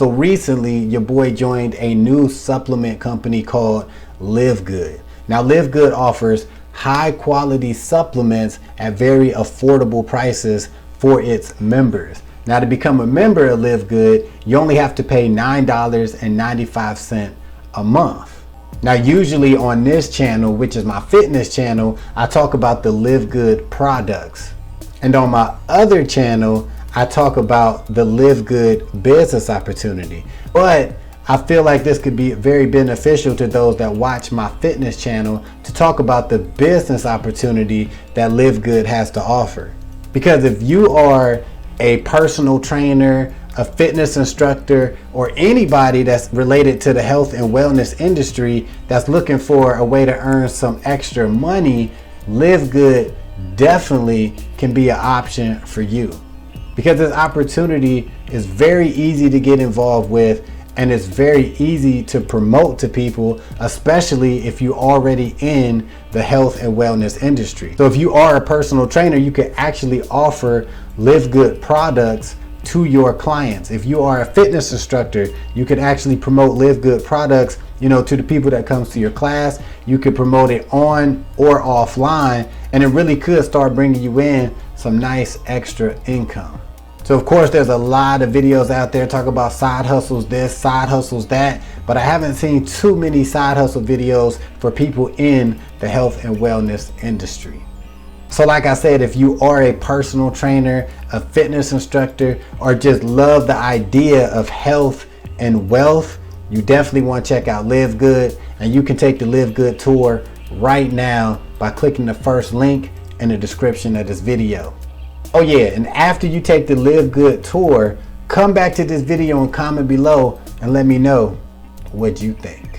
So recently, your boy joined a new supplement company called Live Good. Now, Live Good offers high quality supplements at very affordable prices for its members. Now, to become a member of Live Good, you only have to pay $9.95 a month. Now, usually on this channel, which is my fitness channel, I talk about the Live Good products. And on my other channel, I talk about the Live Good business opportunity. But I feel like this could be very beneficial to those that watch my fitness channel to talk about the business opportunity that Live Good has to offer. Because if you are a personal trainer, a fitness instructor, or anybody that's related to the health and wellness industry that's looking for a way to earn some extra money, Live Good definitely can be an option for you. Because this opportunity is very easy to get involved with, and it's very easy to promote to people, especially if you're already in the health and wellness industry. So if you are a personal trainer, you can actually offer Live Good products to your clients. If you are a fitness instructor, you could actually promote Live Good products, to the people that comes to your class. You could promote it on or offline, and it really could start bringing you in some nice extra income. So of course, there's a lot of videos out there talk about side hustles this, side hustles that, but I haven't seen too many side hustle videos for people in the health and wellness industry. So like I said, if you are a personal trainer, a fitness instructor, or just love the idea of health and wealth, you definitely want to check out Live Good, and you can take the Live Good tour right now by clicking the first link in the description of this video. Oh yeah, and after you take the Live Good tour, come back to this video and comment below and let me know what you think.